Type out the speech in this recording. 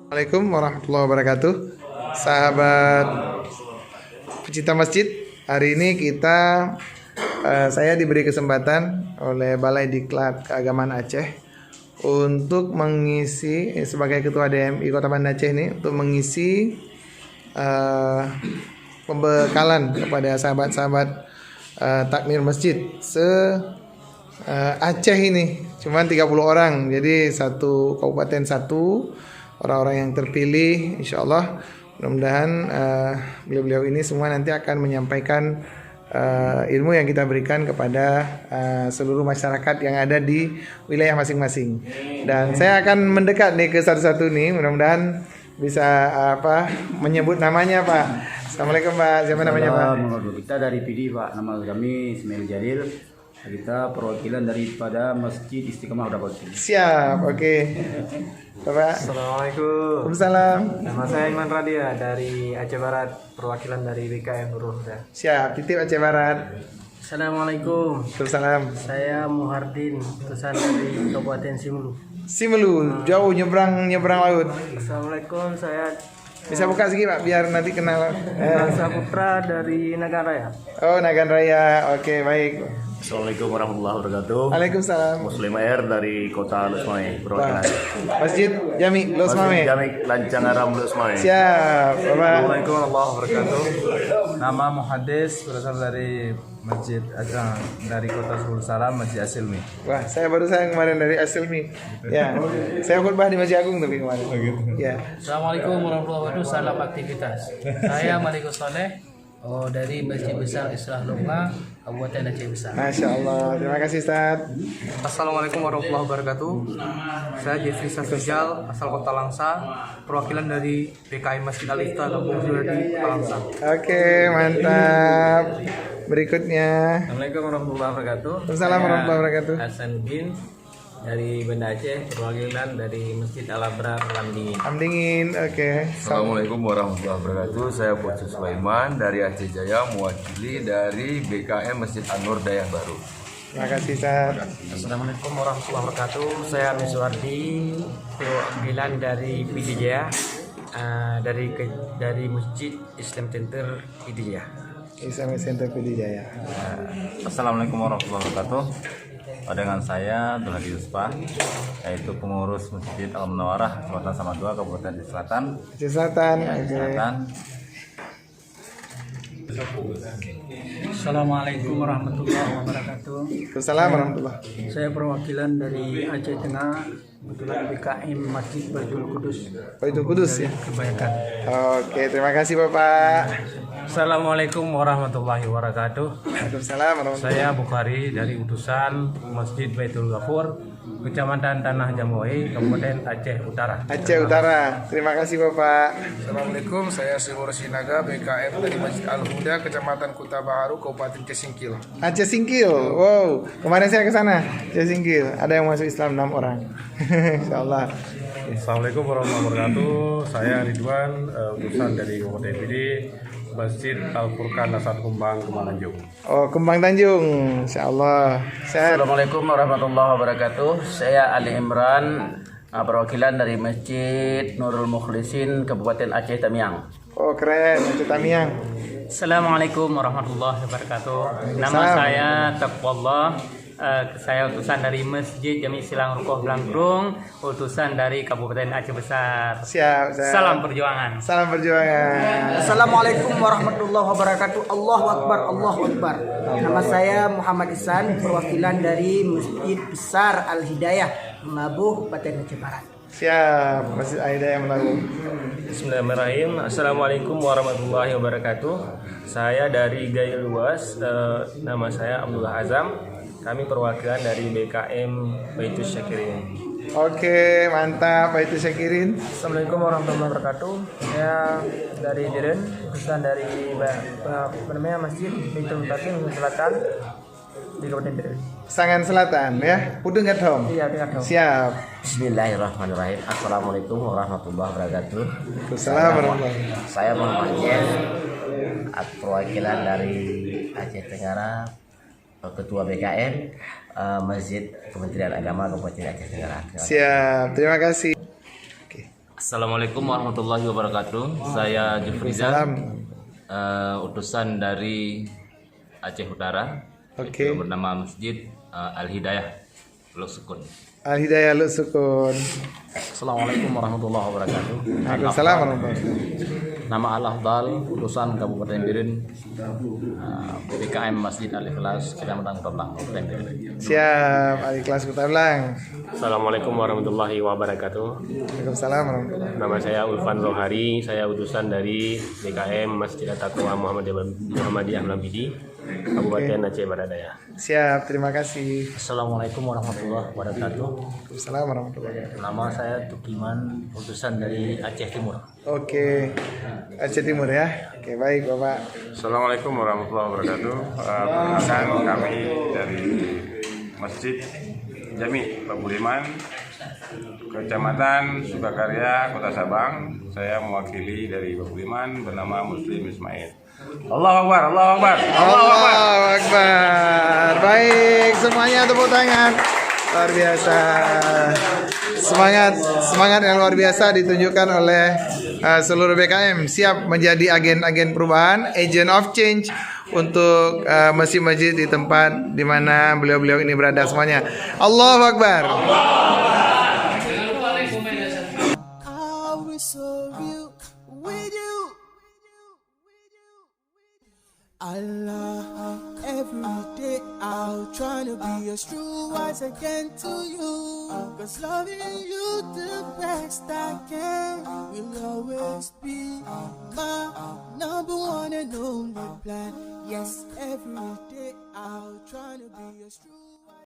Assalamualaikum warahmatullahi wabarakatuh. Sahabat pecinta masjid, hari ini saya diberi kesempatan oleh Balai Diklat Keagamaan Aceh untuk mengisi sebagai ketua DMI Kota Banda Aceh ini untuk mengisi pembekalan kepada sahabat-sahabat takmir masjid Aceh ini. Cuman 30 orang, jadi satu kabupaten satu orang-orang yang terpilih. Insyaallah mudah-mudahan beliau-beliau ini semua nanti akan menyampaikan ilmu yang kita berikan kepada seluruh masyarakat yang ada di wilayah masing-masing. Dan saya akan mendekat nih ke satu-satu nih, mudah-mudahan bisa menyebut namanya, Pak. Assalamualaikum, Pak. Siapa namanya, Pak? Kita dari PD, Pak. Nama kami Ismail Jalil. Kita perwakilan daripada Masjid Istiqomah Udah Boti. Siap, oke. Bapak. Assalamualaikum. Waalaikumsalam. Nama saya Iman Radia dari Aceh Barat, perwakilan dari BKM Nurul Huda. Siap, titip Aceh Barat. Assalamualaikum. Waalaikumsalam. Saya Muhardin, utusan dari Kabupaten Simelu. Simelu, jauh nyebrang laut. Assalamualaikum, saya Bisa buka sedikit, Pak, biar nanti kenal. Saputra dari Nagan Raya. Oh, Nagan Raya. Oke, baik. Assalamualaikum warahmatullahi wabarakatuh. Waalaikumsalam. Muslim Air dari Kota Lusmame, perwakilan. Masjid Jami Losmame. Masjid Jami Lancang Aram Lusmame. Siap, Bapak. Assalamualaikum warahmatullahi wabarakatuh. Nama Muhaddis, berasal dari Masjid dari Kota Sulul Salam, Masjid Asilmi. Wah, saya baru kemarin dari Asilmi. Ya, saya khutbah di Masjid Agung tapi kemarin. Ya. Assalamualaikum warahmatullahi wabarakatuh. Salam aktivitas. Saya Malikus Soleh dari Masjid Besar Islah Lomba, Kabupaten Aceh Besar. Masya Allah, terima kasih, Ustaz. Assalamualaikum warahmatullahi wabarakatuh. Saya Jeffrey Safijal, asal Kota Langsa, perwakilan dari BKM Masjid Al-Ifta Kampung Suradi, Langsa. Oke, mantap. Berikutnya. Assalamualaikum warahmatullahi wabarakatuh. Assalamualaikum warahmatullahi wabarakatuh. Hasan bin dari Banda Aceh, perwakilan dari Masjid Al-Abrar Lamdingin. Lamdingin, oke. Assalamualaikum warahmatullahi wabarakatuh. Saya Pucu Sulaiman dari Aceh Jaya, mewakili dari BKM Masjid An-Nur Dayah Baru. Terima kasih, Ustaz. Assalamualaikum warahmatullahi wabarakatuh. Saya Miswardi, perwakilan dari PD Jaya, dari Masjid Islam Center PD Jaya. Islam Center PD Jaya. Assalamualaikum warahmatullahi wabarakatuh. Dengan saya Abdul Hadi Yuspa, yaitu pengurus Masjid Al-Munawarah Selatan Samadua, Kabupaten Selatan. Aceh Selatan. Oke. Assalamualaikum warahmatullahi wabarakatuh. Waalaikumsalam warahmatullahi. Saya perwakilan dari Aceh Tengah, kebetulan BKM Masjid Baitul Kudus. Baitul Kudus ya. Kebanyakan. Oke, terima kasih, Bapak. Assalamualaikum warahmatullahi wabarakatuh. Waalaikumsalam warahmatullahi. Saya Bukhari dari utusan Masjid Baitul Ghafur, Kecamatan Tanah Jambuai, Kabupaten Aceh Utara. Aceh Utara. Terima kasih, Bapak. Assalamualaikum, saya Sibur Sinaga, BKM dari Masjid Al-Huda, Kecamatan Kuta Baharu, Kabupaten Aceh Singkil. Aceh Singkil. Wow, kemarin saya ke sana. Aceh Singkil. Ada yang masuk Islam 6 orang. Insyaallah. Assalamualaikum warahmatullahi wabarakatuh. Saya Ridwan, utusan dari Kabupaten PD, Masjid Al-Furqan Asad Kumbang, Kembang Tanjung. Oh, Kembang Tanjung. Insyaallah. Assalamualaikum warahmatullahi wabarakatuh. Saya Ali Imran, perwakilan dari Masjid Nurul Mukhlisin, Kabupaten Aceh Tamiang. Oh, keren, Aceh Tamiang. Assalamualaikum warahmatullahi wabarakatuh. Nama saya Taqwallah. Saya utusan dari Masjid Jami Silang Rukoh Blangkrung, utusan dari Kabupaten Aceh Besar. Siap. Salam perjuangan. Salam perjuangan. Assalamualaikum warahmatullahi wabarakatuh. Allahu Akbar, Allahu Akbar. Nama saya Muhammad Ihsan, perwakilan dari Masjid Besar Al-Hidayah, Menabuh, Kabupaten Aceh Barat. Siap, Masjid Al-Hidayah Menabuh. Bismillahirrahmanirrahim. Assalamualaikum warahmatullahi wabarakatuh. Saya dari Gaya Luas, nama saya Abdullah Azam. Kami perwakilan dari BKM Baitus Syakirin. Oke, mantap, Baitus Syakirin. Assalamualaikum warahmatullahi wabarakatuh. Saya dari Diren, utusan dari Masjid Baitul Mutakin Selatan di Kabupaten Diren. Sangan Selatan ya. Udah nggak dong? Iya, dengar dong. Siap. Bismillahirrahmanirrahim. Assalamualaikum warahmatullahi wabarakatuh. Assalamualaikum. Saya Muhammad Jen, perwakilan dari Aceh Tenggara, Ketua BKM Masjid Kementerian Agama Kabupaten Aceh Tenggara. Siap, terima kasih. Assalamualaikum warahmatullahi wabarakatuh. Saya Jufrizal, utusan dari Aceh Utara. Oke. Bernama Masjid Al-Hidayah Luk Sukun. Al-Hidayah Luk Sukun. Assalamualaikum warahmatullahi wabarakatuh. Waalaikumsalam warahmatullahi wabarakatuh. Nama Al-Afdal, utusan Kabupaten Biren, BKM Masjid Al-Ikhlas, Kecamatan Kota Kabupaten Biren. Siap, Al-Ikhlas Kota Blang. Assalamualaikum warahmatullahi wabarakatuh. Waalaikumsalam warahmatullahi wabarakatuh. Nama saya Ulfan Rohari, saya utusan dari BKM Masjid At-Taqwa Muhammadiyah Melambidi, Kabupaten Aceh Barat Daya. Siap, terima kasih. Assalamualaikum warahmatullahi wabarakatuh. Waalaikumsalam warahmatullahi wabarakatuh. Nama saya Tukiman, utusan dari Aceh Timur. Oke, Aceh Timur ya. Oke, baik Bapak. Assalamualaikum warahmatullahi wabarakatuh. Perkenalkan kami dari Masjid Jami Pak Budiman, Kecamatan Sukakarya, Kota Sabang. Saya mewakili dari Pak Budiman bernama Muslim Ismail. Allahu Akbar, Allahu Akbar, Allahu Akbar. Baik, semuanya tepuk tangan. Luar biasa. Semangat yang luar biasa ditunjukkan oleh seluruh BKM, siap menjadi agen-agen perubahan, agent of change untuk masjid-masjid di tempat di mana beliau-beliau ini berada semuanya. Allahu Akbar. Allah, every day I'll try to be as true as I can to you, 'cause loving you the best I can will always be my number one and only plan. Yes, every day I'll try to be as true